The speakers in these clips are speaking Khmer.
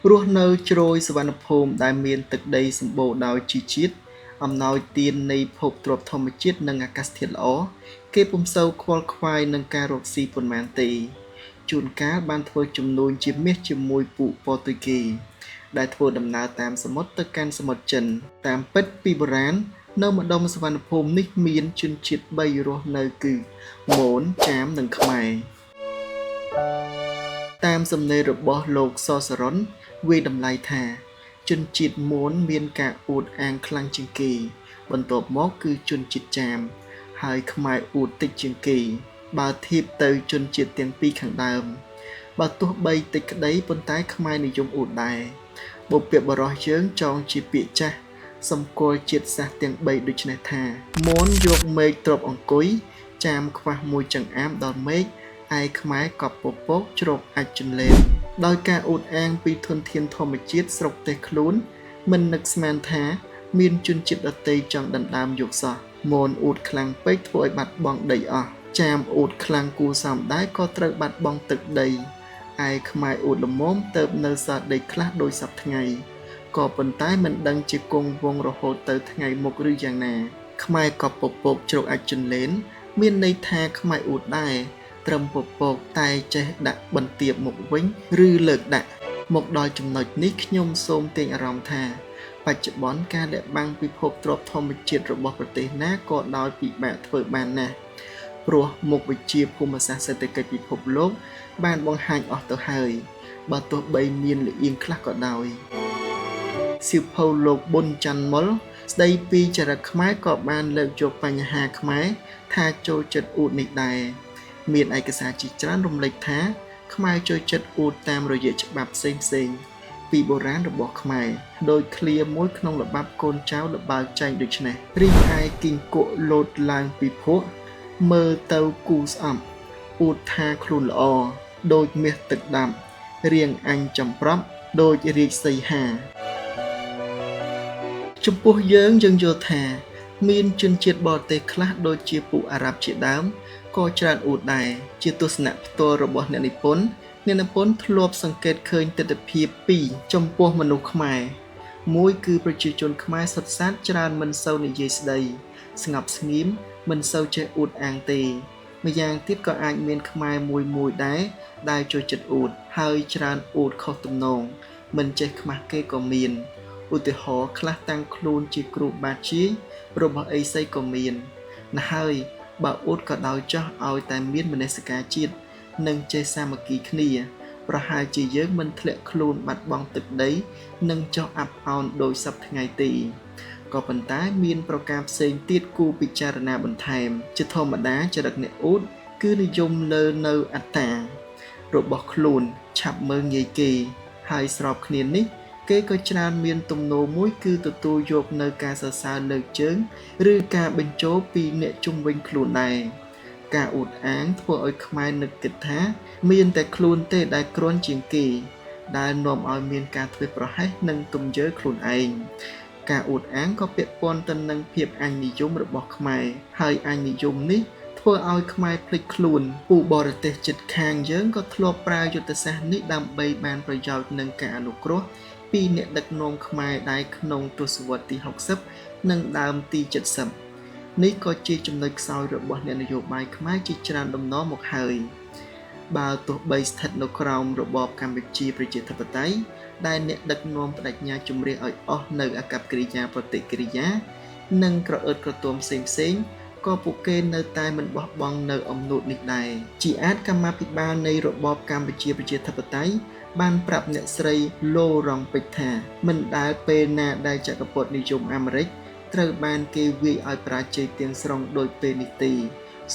រស់នៅជ្រោយសវណ្ណភូមិដែលមានទឹកដីសម្បូរដោយជីជាតិអំណោយទាននៃភពទ្រព្យធម្មជាតិនិងអាកាសធាតុល្អគេពុំសូវខ្វល់ខ្វាយនឹងការរកស៊ីប៉ុន្មានទេជួនកាលបានធ្វើជំនួញជាមាសជាមួយពួកប៉ូទុយហ្គីដែលធ្វើដំណើរតាមសមុទ្រទៅកាន់សមុទ្រចិនតាមពិតពីបុរាណនៅម្ដុំសវណ្ណភូមិនេះមានជនជាតិ3រស់នៅគឺមូនចាមនិងខ្មែរតាមសំណេររបស់លោកសសរុនវាយតម្លៃថាជនជាតិមូនមានការអួតអាងខ្លាំងជាងគេបន្ទាប់មកគឺជនជាតិចាមហើយខ្មែរអួតតិចជាងគេបើធៀបទៅជនជាតិទាំងពីរខាងដើមបើទោះបីតិចក្តីប៉ុន្តែខ្មែរនិយមអួតដែរបុព្វបុរសយើងចងជាពាក្យចាស់សម្គាល់ជាតិសាសន៍ទាំង3ដូចនេះថាមូនយកមេឃទ្របអង្គុយចាមខ្វះមួយចង្អាមដល់មេឃឯខ្មែរកប់ពពកជ្រកអាចចន្លេងដោយការអួតអាងពីធនធានធម្មជាតិស្រុកទេសខ្លួនមិននឹកស្មានថាមានជនជាតិដទៃចង់ដណ្ដើមយកសោះមូនអួតខ្លាំងពេកធ្វើឲ្យបាត់បង់ដីអស់ចាមអួតខ្លាំងគួរសមដែរក៏ត្រូវបាត់បង់ទឹកដីឯខ្មែរអួតល្មមទៅនៅសល់ដីខ្លះដោយសពថ្ងៃក៏ប៉ុន្តែមិនដឹងជាគង់វង្សរហូតទៅថ្ងៃមុខឬយ៉ាងណាខ្មែរក៏ពពកជ្រកអាចចន្លេនមានន័យថាខ្មែរអួតដែរត្រឹមពពកតែចេះដាក់បន្ទាបមកវិញឬលើកដាក់មកដល់ចំណុចនេះខ្ញុំសូមទាញអារម្មណ៍ថាបច្ចុប្បន្នការលាក់បាំងពិភពទ្រព្យធម្មជាតិរបស់ប្រទេសណាក៏ដោយពិបាកធ្វើបានណាស់ព្រោះមុខវិជ្ជាភូមិសាស្ត្រសេដ្ឋកិច្ចពិភពលោកបានបង្ហាញអស់ទៅហើយបើទោះបីមានលៀងខ្លះក៏ដោយសៀវភៅលោកប៊ុនច័ន្ទមុលស្ដីពីចរិតខ្មែរក៏បានលើកយកបញ្ហាខ្មែរថាចូលចិត្តអួតនេះដែរមានឯកសារជាច្រើនរំលេចថាខ្មែរចូលចិត្តអួតតាមរយៈច្បាប់ផ្សេងៗពីបុរាណរបស់ខ្មែរដោយឃ្លាមួយក្នុងល្បាប់កូនចៅល្បើកចែងដូចនេះរីឯគីងគក់លោតឡើងពីភក់មើលទៅគូស្អប់អួតថាខ្លួនល្អដូចមាសទឹកដាប់រៀងអញចំប្រប់ដូចរាជសីហាចំពោះយើងយល់ថាមានជនជាតិបរទេសខ្លះដូចជាពួកអារ៉ាប់ជាដើមក៏ច្រើនអួតដែរជាទស្សនៈផ្ទាល់របស់អ្នកនិពន្ធធ្លាប់សង្កេតឃើញទិដ្ឋភាពពីរចំពោះមនុស្សខ្មែរមួយគឺប្រជាជនខ្មែរសុទ្ធសាធច្រើនមិនសូវនិយាយស្ដីស្ងប់ស្ងៀមមិនសូវចេះអួតអាងទេម្យ៉ាងទៀតក៏អាចមានខ្មែរមួយដែរដែលចូលចិត្តអួតហើយច្រើនអួតខុសទំនងមិនចេះខ្មាស់គេក៏មានឧទាហរណ៍ខ្លះតាំងខ្លួនជាគ្រូបាជាយរបស់អីសីក៏មានណាហើយបើអួតក៏ដោយចោះឲ្យតែមានមនសិការជាតិនិងចេះសាមគ្គីគ្នាប្រហែលជាយើងមិនធ្លាក់ខ្លួនបាត់បង់ទឹកដីនិងចោះអាប់អោនដោយសពថ្ងៃទេក៏ប៉ុន្តែមានប្រការផ្សេងទៀតគួរពិចារណាបន្ថែមជាធម្មតាចរិតអ្នកអួតគឺនិយមលើនៅអត្តារបស់ខ្លួនឆាប់មើលងាយគេហើយស្របគ្នានេះគេក៏ច្រើនមានទំនោរមួយគឺទទួលយកនៅការសរសើរលើកជើងឬការបញ្ចូលពីអ្នកជុំវិញខ្លួនដែរការអួតអាងធ្វើឲ្យខ្មែរនឹកគិតថាមានតែខ្លួនទេដែលគ្រាន់ជាងគេដែលនាំឲ្យមានការធ្វេសប្រហែសនិងទំយើខ្លួនឯងការអួតអាងក៏ពាក់ព័ន្ធទៅនឹងភាពអញនិយមរបស់ខ្មែរហើយអញនិយមនេះធ្វើឲ្យខ្មែរភ្លេចខ្លួនពួកបរទេសជិតខាងយើងក៏ធ្លាប់ប្រើយុទ្ធសាស្ត្រនេះដើម្បីបានប្រយោជន៍នឹងការអនុគ្រោះពីអ្នកដឹកនាំខ្មែរដែរក្នុងទសវត្សរ៍ទី60និងដើមទី70នេះក៏ជាចំណុចខ្សោយរបស់អ្នកនយោបាយខ្មែរជាច្រើនដំណមកហើយបើទោះបីស្ថិតនៅក្រោមរបបកម្ពុជាប្រជាធិបតេយ្យដែលអ្នកដឹកនាំបដិញ្ញាជំរះឲ្យអស់នៅអាកប្បកិរិយាប្រតិកិរិយានិងក្រអឺតក្រទមផ្សេងក៏ពួកគេនៅតែមិនបោះបង់នៅអំណួតនេះដែរជាអាចកម្មាភិបាលនៃរបបកម្ពុជាប្រជាធិបតេយ្យបានប្រាប់អ្នកស្រីឡូរ៉ង់ពេចថាមិនដែលពេលណាដែលចក្រពត្តិនិយមអាមេរិកត្រូវបានគេវាយឲ្យបរាជ័យទាំងស្រុងដោយពេលនេះទេ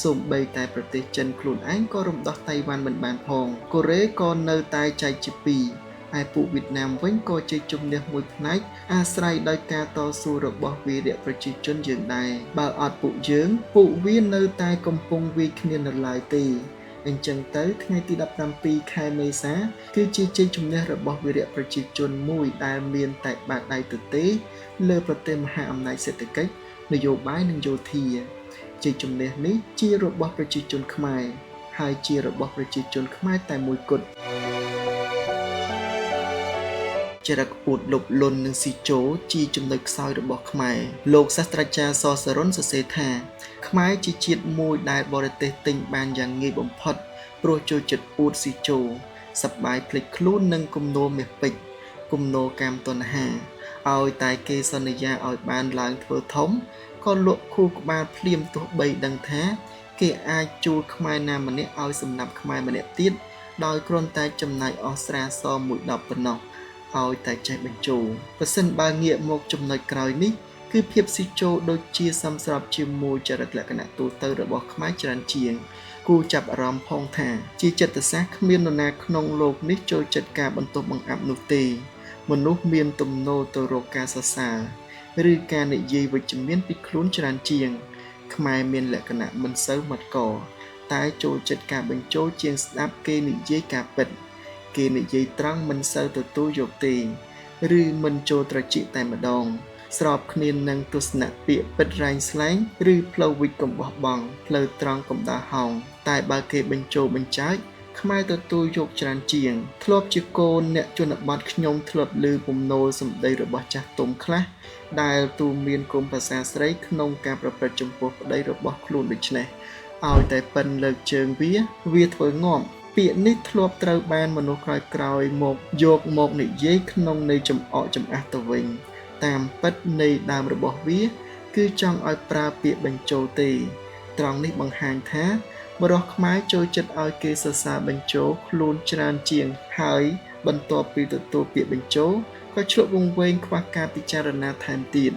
សូម្បីតែប្រទេសចិនខ្លួនឯងក៏រំដោះតៃវ៉ាន់មិនបានផងកូរ៉េក៏នៅតែចែកជាពីរឯពួកវៀតណាមវិញក៏ជាជំនះមួយផ្នែកអាស្រ័យដោយការតស៊ូរបស់វីរៈប្រជាជនយើងដែរបើអត់ពួកយើងពួកវានៅតែកំពុងវាយគ្នានៅឡើយទេអញ្ចឹងទៅថ្ងៃទី17ខែមេសាគឺជាជ័យជំនះរបស់វីរៈប្រជាជនមួយដែលមានតែបាតដៃទទេលើប្រទេសមហាអំណាចសេដ្ឋកិច្ចនយោបាយនិងយោធាជ័យជំនះនេះជារបស់ប្រជាជនខ្មែរហើយជារបស់ប្រជាជនខ្មែរតែមួយគត់ ចរិតអួតលុបលន់និងស៊ីជោជាចំណុចខ្សោយរបស់ខ្មែរលោកសាស្ត្រាចារ្យសសរុនសរសេរថាខ្មែរជាជាតិមួយដែលបរទេសទិញបានយ៉ាងងាយបំផុតព្រោះចូលចិត្តអួតស៊ីជោសប្បាយភ្លេចខ្លួននឹងគំនោមាសពេជ្រគំនោកាមតណ្ហាឲ្យតែគេសន្យាឲ្យបានឡើងធ្វើធំក៏លក់ខួរក្បាលភ្លាមទោះបីដឹងថាគេអាចជួលខ្មែរណាម្នាក់ឲ្យសម្លាប់ខ្មែរម្នាក់ទៀតដោយគ្រាន់តែចំណាយអស់ស្រាសមួយដប់ប៉ុណ្ណោះឲ្យតែចេះបញ្ចូលប្រសិនបើងាកមកចំណុចក្រោយនេះគឺភាពស៊ីជោដូចជាសំស្របជាមួយចរិតលក្ខណៈទូទៅរបស់ខ្មែរច្រើនជាងគូចាប់អារម្មណ៍ផងថាជាចិត្តសាស្ត្រគ្មាននរណាក្នុងលោកនេះចូលចិត្តការបន្ទោសបង្អាប់នោះទេមនុស្សមានទំនោរទៅរកការសរសើរឬការនិយាយវិជ្ជមានពីខ្លួនច្រើនជាងខ្មែរមានលក្ខណៈមិនសូវម៉ត់កតែចូលចិត្តការបញ្ចូលជាងស្ដាប់គេនិយាយការពិតគេនិយាយត្រង់មិនសូវទទួលយកទេឬមិនចូលត្រចៀកតែម្ដងស្របគ្នានឹងទស្សនៈពាក្យពិតរែងស្លែងឬផ្លូវវិជ្ជកំបោះបង់ផ្លូវត្រង់កំដៅហោងតែបើគេបញ្ចូលបញ្ចើចខ្មែរទទួលយកច្រើនជាងធ្លាប់ជាកូនអ្នកជនបទខ្ញុំធ្លាប់ឮពំនោលសម្ដីរបស់ចាស់ទុំខ្លះដែលទូមានគុំភាសាស្រីក្នុងការប្រព្រឹត្តចំពោះប្តីរបស់ខ្លួនដូច្នេះឲ្យតែប៉ិនលើកជើងវាធ្វើងាប់ពាក្យនេះធ្លាប់ត្រូវបានមនុស្សក្រោយមកយកមកនិយាយក្នុងន័យចំអកចំអាស់ទៅវិញតាមពិតន័យដើមរបស់វាគឺចង់ឲ្យប្រើពាក្យបញ្ចូលទេត្រង់នេះបង្ហាញថាបរិះខ្មែរចូលចិត្តឲ្យគេសរសើរបញ្ចូលខ្លួនច្រើនជាងហើយបន្ទាប់ពីទទួលពាក្យបញ្ចូលក៏ឆ្លុះវង្វេងខ្វះការពិចារណាថែមទៀត